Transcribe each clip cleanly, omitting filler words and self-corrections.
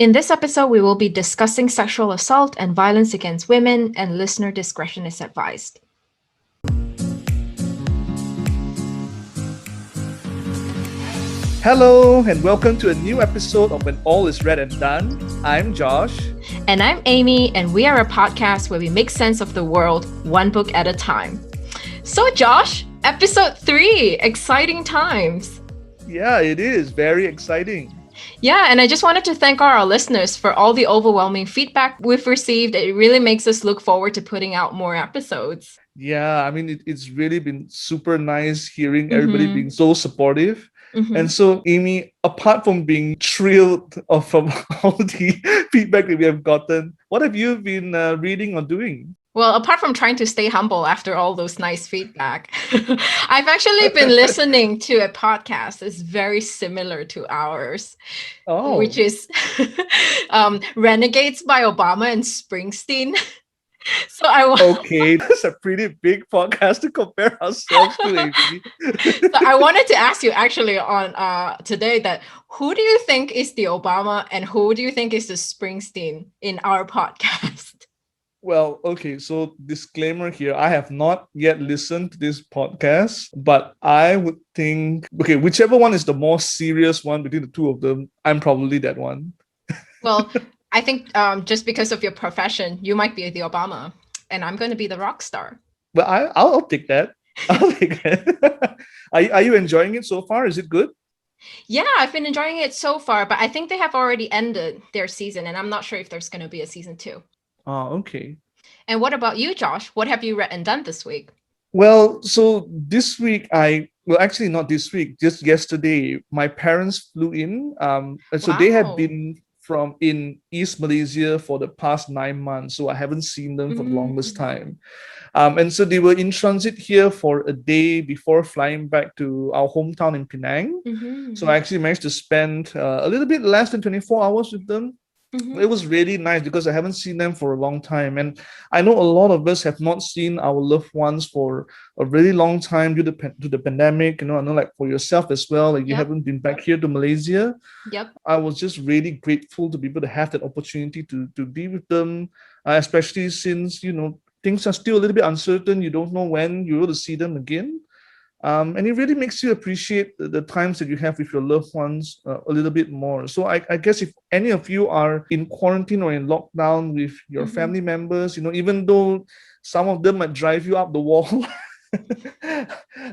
In this episode, we will be discussing sexual assault and violence against women, and listener discretion is advised. Hello, and welcome to a new episode of When All Is Read and Done. I'm Josh. And I'm Amy, and we are a podcast where we make sense of the world one book at a time. So, Josh, episode 3, exciting times. Yeah, it is very exciting. Yeah, and I just wanted to thank our listeners for all the overwhelming feedback we've received. It really makes us look forward to putting out more episodes. Yeah, I mean, it's really been super nice hearing everybody being so supportive. And so, Amy, apart from being thrilled from all the feedback that we have gotten, what have you been reading or doing? Well, apart from trying to stay humble after all those nice feedback, I've actually been listening to a podcast that's very similar to ours, which is Renegades by Obama and Springsteen. So okay, that's a pretty big podcast to compare ourselves to, Amy. So I wanted to ask you actually on today that who do you think is the Obama and who do you think is the Springsteen in our podcast? Well, okay, so disclaimer here, I have not yet listened to this podcast, but I would think, okay, whichever one is the more serious one between the two of them, I'm probably that one. Well, I think just because of your profession, you might be the Obama and I'm going to be the rock star. Well, I'll take that. I'll take that. Are you enjoying it so far? Is it good? Yeah, I've been enjoying it so far, but I think they have already ended their season and I'm not sure if there's going to be a season 2. Oh, okay. And what about you, Josh? What have you read and done this week? Well, so this week actually not this week, just yesterday, my parents flew in. So they have been in East Malaysia for the past 9 months. So I haven't seen them for the longest time. And so they were in transit here for a day before flying back to our hometown in Penang. So I actually managed to spend a little bit less than 24 hours with them. It was really nice because I haven't seen them for a long time. And I know a lot of us have not seen our loved ones for a really long time due to the pandemic. You know, I know like for yourself as well, like you haven't been back here to Malaysia. I was just really grateful to be able to have that opportunity to be with them, especially since, you know, things are still a little bit uncertain. You don't know when you're going to see them again. And it really makes you appreciate the times that you have with your loved ones a little bit more. So I guess if any of you are in quarantine or in lockdown with your family members, you know, even though some of them might drive you up the wall,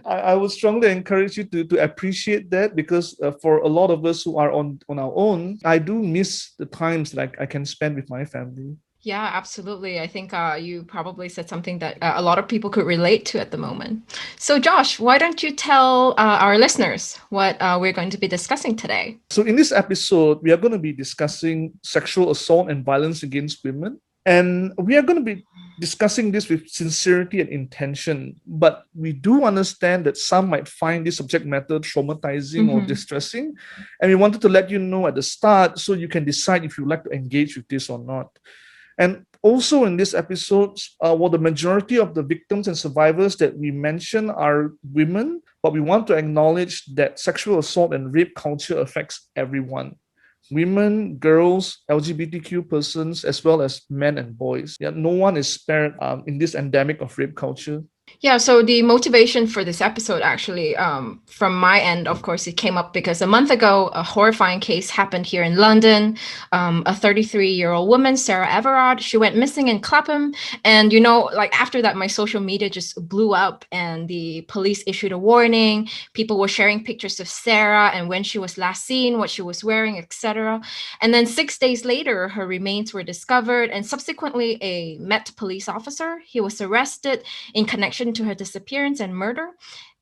I would strongly encourage you to appreciate that because for a lot of us who are on our own, I do miss the times that I can spend with my family. Yeah, absolutely. I think you probably said something that a lot of people could relate to at the moment. So, Josh, why don't you tell our listeners what we're going to be discussing today? So, in this episode, we are going to be discussing sexual assault and violence against women. And we are going to be discussing this with sincerity and intention. But we do understand that some might find this subject matter traumatizing or distressing. And we wanted to let you know at the start so you can decide if you'd like to engage with this or not. And also in this episode, the majority of the victims and survivors that we mention are women, but we want to acknowledge that sexual assault and rape culture affects everyone. Women, girls, LGBTQ persons, as well as men and boys. Yeah, no one is spared in this endemic of rape culture. Yeah, so the motivation for this episode actually, from my end, of course, it came up because a month ago, a horrifying case happened here in London. A 33-year-old woman, Sarah Everard, she went missing in Clapham. And, you know, like after that, my social media just blew up and the police issued a warning. People were sharing pictures of Sarah and when she was last seen, what she was wearing, etc. And then 6 days later, her remains were discovered. And subsequently, a Met police officer, he was arrested in connection to her disappearance and murder.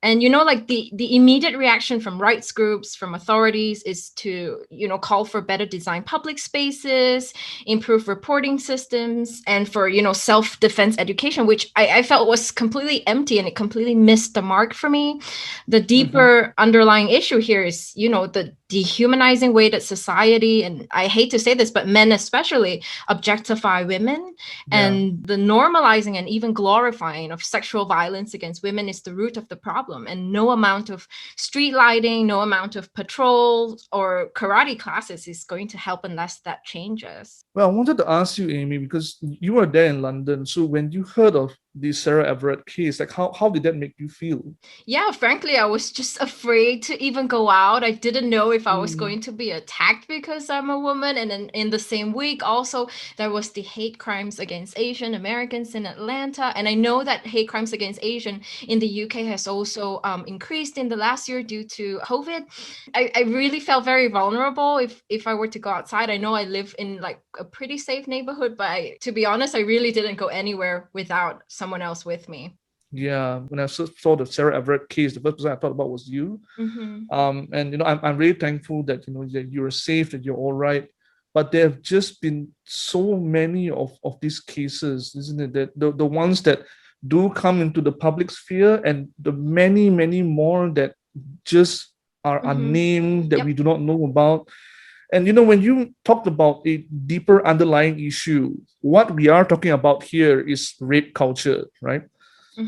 And, you know, like the immediate reaction from rights groups, from authorities is to, you know, call for better designed public spaces, improve reporting systems, and for, you know, self-defense education, which I felt was completely empty and it completely missed the mark for me. The deeper underlying issue here is, you know, the dehumanizing way that society, and I hate to say this, but men especially, objectify women. And the normalizing and even glorifying of sexual violence against women is the root of the problem. problem. And no amount of street lighting, no amount of patrols or karate classes is going to help unless that changes. Well, I wanted to ask you, Amy, because you were there in London. So when you heard of the Sarah Everard case, like how did that make you feel? Yeah, frankly, I was just afraid to even go out. I didn't know if I was going to be attacked because I'm a woman. And then in the same week, also, there was the hate crimes against Asian Americans in Atlanta. And I know that hate crimes against Asian in the UK has also increased in the last year due to COVID. I really felt very vulnerable if I were to go outside. I know I live in like a pretty safe neighborhood, but to be honest, I really didn't go anywhere without someone else with me. Yeah, when I saw the Sarah Everard case, the first person I thought about was you. Mm-hmm. And I'm really thankful that that you're safe, that you're all right. But there have just been so many of these cases, isn't it? That the ones that do come into the public sphere, and the many more that just are unnamed, that we do not know about. And when you talked about a deeper underlying issue, what we are talking about here is rape culture, right?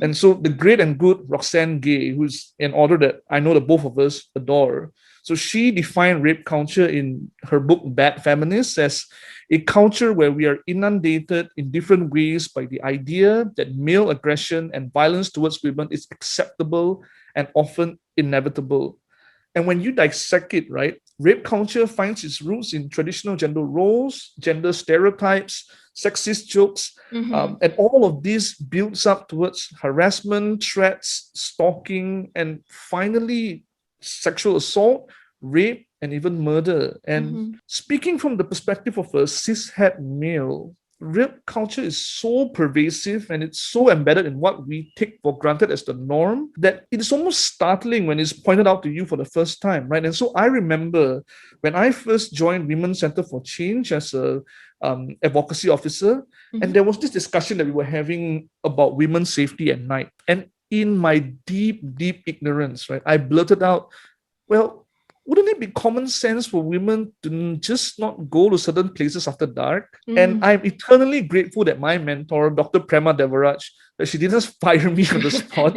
And so the great and good Roxane Gay, who's an author that I know that both of us adore, so she defined rape culture in her book Bad Feminists as a culture where we are inundated in different ways by the idea that male aggression and violence towards women is acceptable and often inevitable. And when you dissect it, right, rape culture finds its roots in traditional gender roles, gender stereotypes, sexist jokes, and all of this builds up towards harassment, threats, stalking, and finally sexual assault, rape, and even murder. And speaking from the perspective of a cishet male, rape culture is so pervasive and it's so embedded in what we take for granted as the norm that it's almost startling when it's pointed out to you for the first time, right? And so I remember when I first joined Women's Center for Change as a advocacy officer, and there was this discussion that we were having about women's safety at night. And in my deep ignorance, right, I blurted out, well, wouldn't it be common sense for women to just not go to certain places after dark? And I'm eternally grateful that my mentor, Dr. Prema Devaraj, that she didn't fire me on the spot,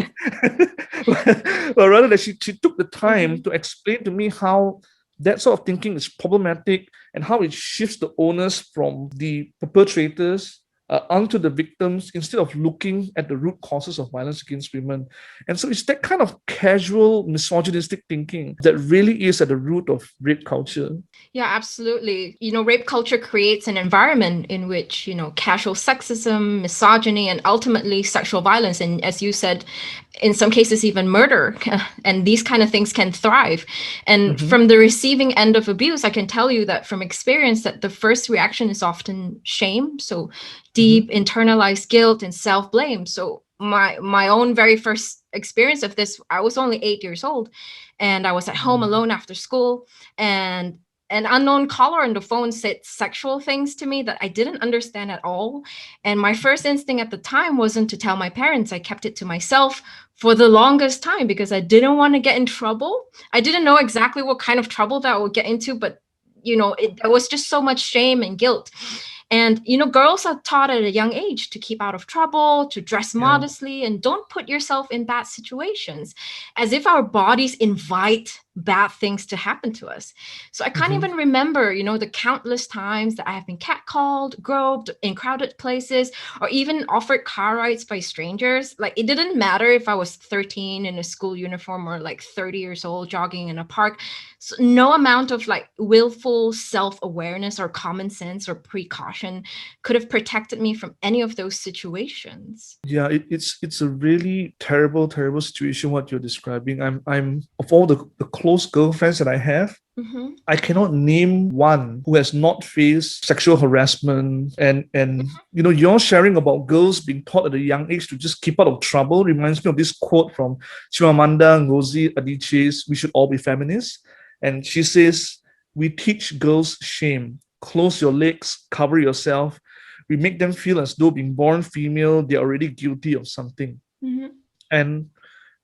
but rather that she took the time to explain to me how that sort of thinking is problematic and how it shifts the onus from the perpetrators onto the victims instead of looking at the root causes of violence against women. And so it's that kind of casual misogynistic thinking that really is at the root of rape culture. Yeah, absolutely. Rape culture creates an environment in which, casual sexism, misogyny, and ultimately sexual violence, and as you said, in some cases, even murder, and these kind of things can thrive. And from the receiving end of abuse, I can tell you that from experience that the first reaction is often shame. So deep internalized guilt and self-blame. So my own very first experience of this, I was only 8 years old and I was at home alone after school, and an unknown caller on the phone said sexual things to me that I didn't understand at all. And my first instinct at the time wasn't to tell my parents. I kept it to myself for the longest time because I didn't want to get in trouble. I didn't know exactly what kind of trouble that I would get into, but there was just so much shame and guilt. And, girls are taught at a young age to keep out of trouble, to dress modestly, and don't put yourself in bad situations, as if our bodies invite bad things to happen to us. So I can't even remember, the countless times that I have been catcalled, groped in crowded places, or even offered car rides by strangers. Like, it didn't matter if I was 13 in a school uniform or like 30 years old jogging in a park. So no amount of like willful self-awareness or common sense or precaution could have protected me from any of those situations. Yeah, it's a really terrible situation what you're describing. I'm of all the close girlfriends that I have, I cannot name one who has not faced sexual harassment. And you're sharing about girls being taught at a young age to just keep out of trouble reminds me of this quote from Chimamanda Ngozi Adichie's "We Should All Be Feminists." And she says, "We teach girls shame. Close your legs, cover yourself. We make them feel as though being born female, they're already guilty of something." And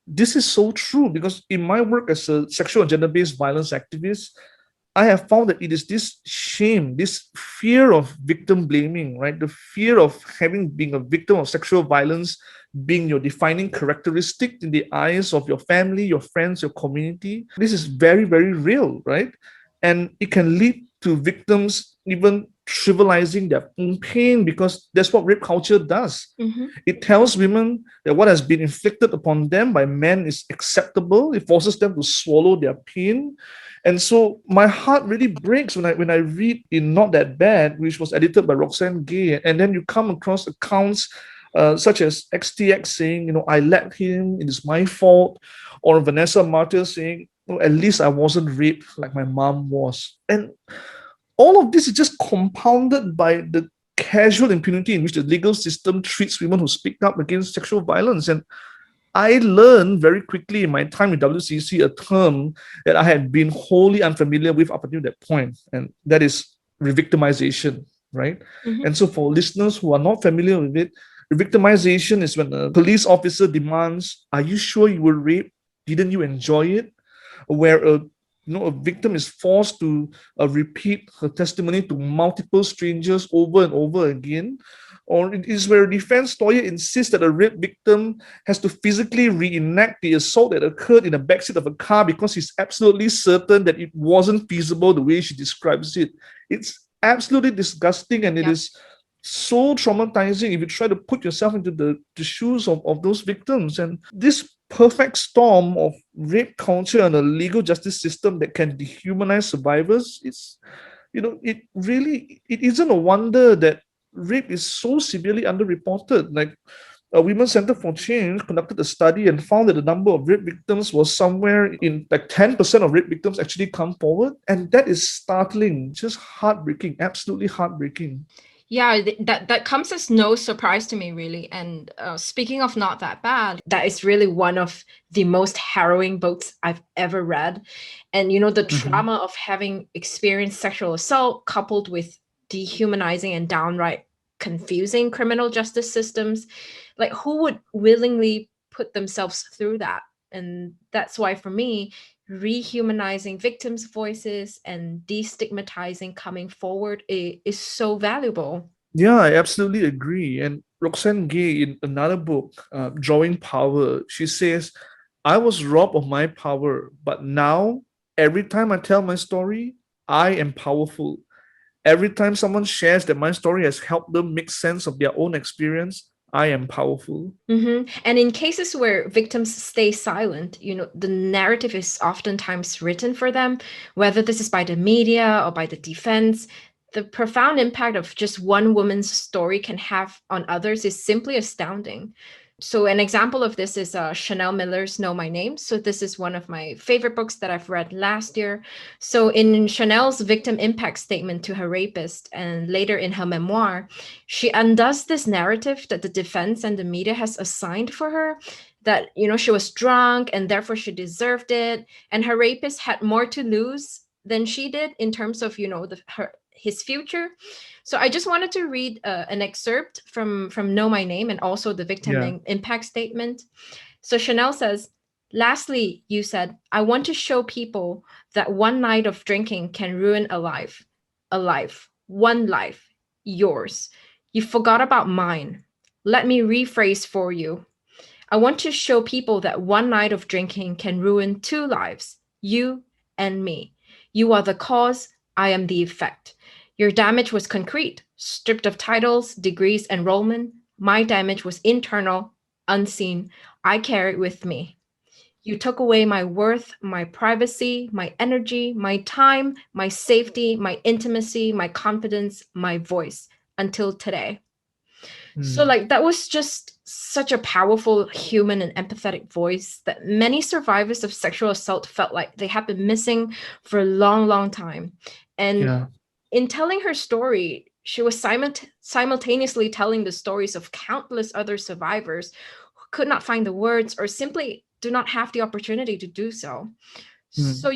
this is so true because in my work as a sexual and gender-based violence activist, I have found that it is this shame, this fear of victim blaming, right? The fear of being a victim of sexual violence being your defining characteristic in the eyes of your family, your friends, your community. This is very, very real, right? And it can lead to victims even trivializing their own pain, because that's what rape culture does. Mm-hmm. It tells women that what has been inflicted upon them by men is acceptable. It forces them to swallow their pain. And so my heart really breaks when I read in Not That Bad, which was edited by Roxane Gay, and then you come across accounts such as XTX saying, I let him, it is my fault, or Vanessa Martyr saying, at least I wasn't raped like my mom was. And all of this is just compounded by the casual impunity in which the legal system treats women who speak up against sexual violence. And I learned very quickly in my time with WCC a term that I had been wholly unfamiliar with up until that point, and that is revictimization, right? Mm-hmm. And so for listeners who are not familiar with it, revictimization is when a police officer demands, "Are you sure you were raped? Didn't you enjoy it?" Where a victim is forced to repeat her testimony to multiple strangers over and over again. Or it is where a defense lawyer insists that a rape victim has to physically reenact the assault that occurred in the backseat of a car because he's absolutely certain that it wasn't feasible the way she describes it. It's absolutely disgusting, and it is so traumatizing if you try to put yourself into the shoes of those victims. And this perfect storm of rape culture and a legal justice system that can dehumanize survivors, it isn't a wonder that rape is so severely underreported. Like, a Women's Center for Change conducted a study and found that the number of rape victims was somewhere in like 10% of rape victims actually come forward. And that is startling, just heartbreaking, absolutely heartbreaking. Yeah, that comes as no surprise to me, really. And speaking of Not That Bad, that is really one of the most harrowing books I've ever read. And, the trauma of having experienced sexual assault coupled with dehumanizing and downright confusing criminal justice systems, like, who would willingly put themselves through that? And that's why, for me, rehumanizing victims' voices and destigmatizing coming forward is so valuable. Yeah, I absolutely agree. And Roxane Gay, in another book, Drawing Power, she says, "I was robbed of my power, but now every time I tell my story, I am powerful. Every time someone shares that my story has helped them make sense of their own experience, I am powerful." Mm-hmm. And in cases where victims stay silent, the narrative is oftentimes written for them, whether this is by the media or by the defense. The profound impact of just one woman's story can have on others is simply astounding. So an example of this is Chanel Miller's Know My Name. So this is one of my favorite books that I've read last year. So in Chanel's victim impact statement to her rapist, and later in her memoir, she undoes this narrative that the defense and the media has assigned for her, that, she was drunk and therefore she deserved it. And her rapist had more to lose than she did in terms of, his future. So I just wanted to read an excerpt from Know My Name and also the victim impact statement. So Chanel says, "Lastly, you said, I want to show people that one night of drinking can ruin a life, one life, yours. You forgot about mine. Let me rephrase for you. I want to show people that one night of drinking can ruin two lives, you and me. You are the cause, I am the effect. Your damage was concrete, stripped of titles, degrees, enrollment. My damage was internal, unseen. I carry it with me. You took away my worth, my privacy, my energy, my time, my safety, my intimacy, my confidence, my voice, until today." So like that was just such a powerful human and empathetic voice that many survivors of sexual assault felt like they had been missing for a long, long time. And in telling her story, she was simultaneously telling the stories of countless other survivors who could not find the words or simply do not have the opportunity to do so. So,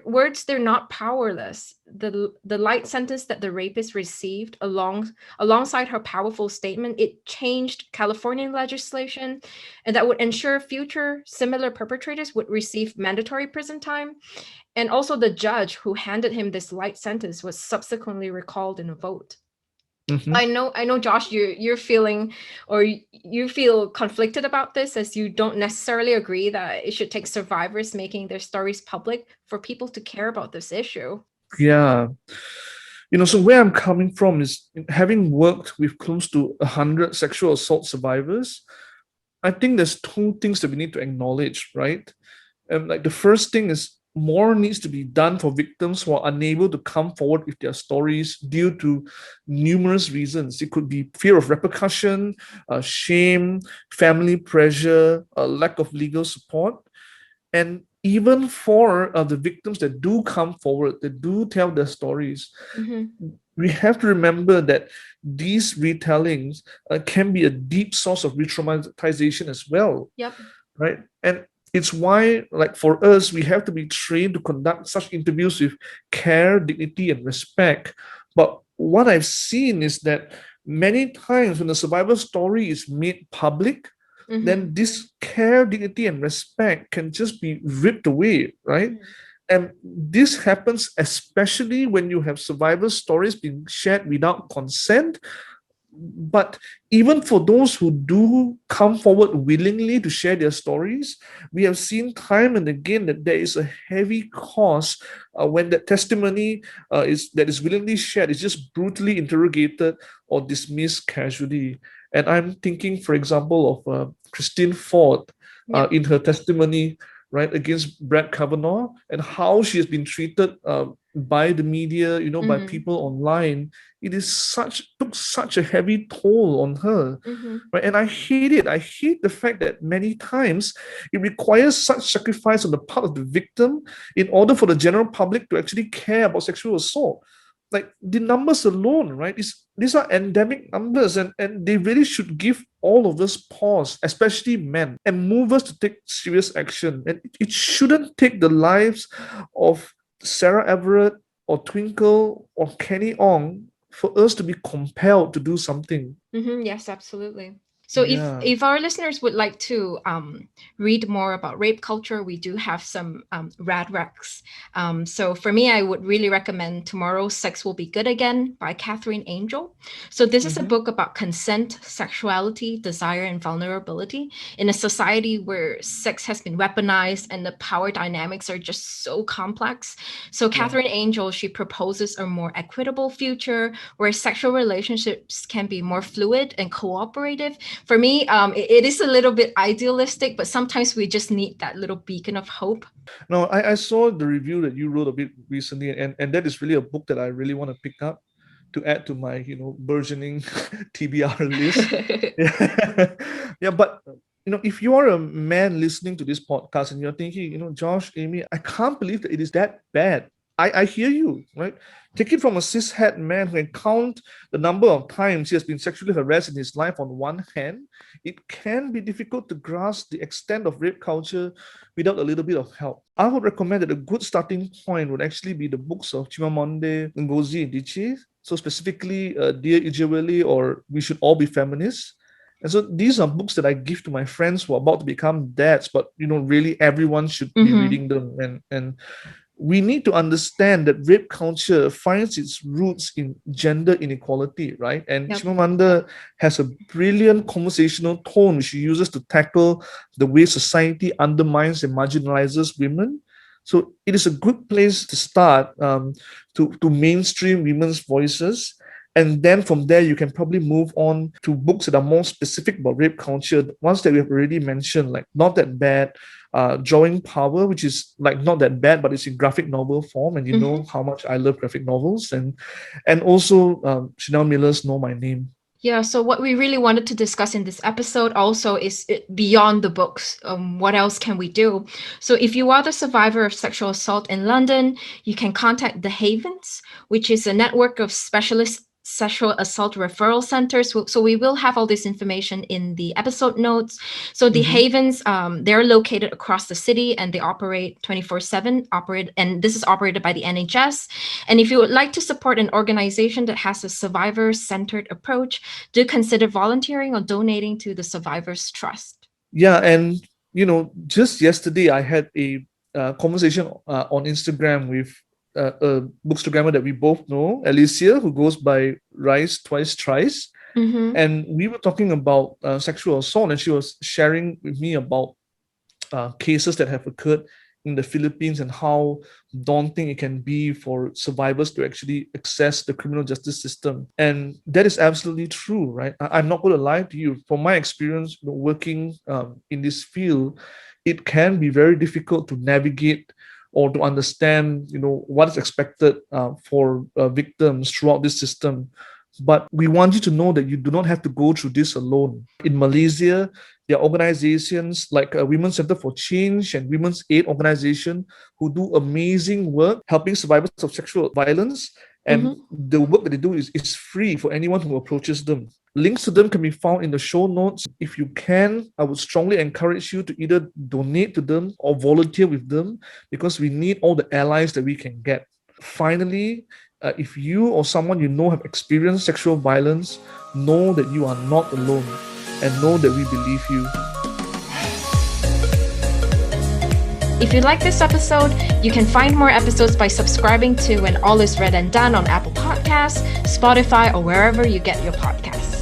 words, they're not powerless. The light sentence that the rapist received alongside her powerful statement, it changed Californian legislation, and that would ensure future similar perpetrators would receive mandatory prison time. And also the judge who handed him this light sentence was subsequently recalled in a vote. Mm-hmm. I know, Josh, you're feeling, or you feel conflicted about this, as you don't necessarily agree that it should take survivors making their stories public for people to care about this issue. Yeah. So where I'm coming from is, having worked with close to 100 sexual assault survivors, I think there's two things that we need to acknowledge, right? Like the first thing is, more needs to be done for victims who are unable to come forward with their stories due to numerous reasons. It could be fear of repercussion, shame, family pressure, a lack of legal support. And even for the victims that do come forward, that do tell their stories, we have to remember that these retellings can be a deep source of re-traumatization as well. Yep. Right? And it's why, like, for us, we have to be trained to conduct such interviews with care, dignity, and respect. But what I've seen is that many times when the survivor story is made public, then this care, dignity, and respect can just be ripped away, right? And this happens especially when you have survivor stories being shared without consent. But even for those who do come forward willingly to share their stories, we have seen time and again that there is a heavy cost when that testimony is willingly shared is just brutally interrogated or dismissed casually. And I'm thinking, for example, of Christine Ford in her testimony, right, against Brett Kavanaugh, and how she has been treated by the media, by people online. It took such a heavy toll on her, right? And I hate it. I hate the fact that many times it requires such sacrifice on the part of the victim in order for the general public to actually care about sexual assault. Like, the numbers alone, right? These are endemic numbers, and they really should give all of us pause, especially men, and move us to take serious action. And it shouldn't take the lives of Sarah Everard or Twinkle or Kenny Ong for us to be compelled to do something. Yes, absolutely. So if our listeners would like to read more about rape culture, we do have some RADRecs. So for me, I would really recommend Tomorrow Sex Will Be Good Again by Katherine Angel. So this is a book about consent, sexuality, desire, and vulnerability in a society where sex has been weaponized and the power dynamics are just so complex. So Katherine Angel, she proposes a more equitable future where sexual relationships can be more fluid and cooperative. For me, it is a little bit idealistic, but sometimes we just need that little beacon of hope. No, I saw the review that you wrote a bit recently, and that is really a book that I really want to pick up to add to my, burgeoning TBR list. Yeah, but if you are a man listening to this podcast and you're thinking, Josh, Amy, I can't believe that it is that bad. I hear you, right? Take it from a cishet man who can count the number of times he has been sexually harassed in his life on one hand. It can be difficult to grasp the extent of rape culture without a little bit of help. I would recommend that a good starting point would actually be the books of Chimamanda, Ngozi, and Adichie. So specifically, Dear Ijeawele, or We Should All Be Feminists. And so these are books that I give to my friends who are about to become dads, but really everyone should be reading them. And we need to understand that rape culture finds its roots in gender inequality, right? And Chimamanda has a brilliant conversational tone she uses to tackle the way society undermines and marginalizes women. So it is a good place to start to mainstream women's voices. And then from there, you can probably move on to books that are more specific about rape culture. Ones that we have already mentioned, like Not That Bad, Drawing Power, which is like not that bad, but it's in graphic novel form. And you know how much I love graphic novels. And also Chanel Miller's Know My Name. Yeah, so what we really wanted to discuss in this episode also is beyond the books. What else can we do? So if you are the survivor of sexual assault in London, you can contact The Havens, which is a network of specialist sexual assault referral centers. So we will have all this information in the episode notes. So the havens, they're located across the city and they operate 24/7, and this is operated by the NHS. And if you would like to support an organization that has a survivor-centered approach, do consider volunteering or donating to the Survivors Trust. Yeah, and just yesterday I had a conversation on Instagram with a bookstagrammer that we both know, Alicia, who goes by Rice Twice Thrice. And we were talking about sexual assault, and she was sharing with me about cases that have occurred in the Philippines and how daunting it can be for survivors to actually access the criminal justice system. And that is absolutely true, right? I'm not going to lie to you. From my experience working in this field, it can be very difficult to navigate or to understand, what is expected for victims throughout this system. But we want you to know that you do not have to go through this alone. In Malaysia, there are organizations like Women's Center for Change and Women's Aid Organization who do amazing work helping survivors of sexual violence. And the work that they do is free for anyone who approaches them. Links to them can be found in the show notes. If you can, I would strongly encourage you to either donate to them or volunteer with them, because we need all the allies that we can get. Finally, if you or someone you know have experienced sexual violence, know that you are not alone and know that we believe you. If you like this episode, you can find more episodes by subscribing to When All Is Read and Done on Apple Podcasts, Spotify, or wherever you get your podcasts.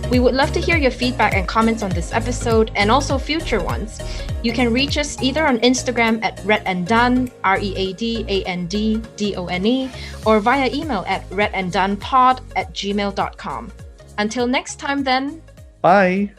We would love to hear your feedback and comments on this episode and also future ones. You can reach us either on Instagram at readanddone, READANDDONE, or via email at readanddonepod@gmail.com. Until next time then. Bye.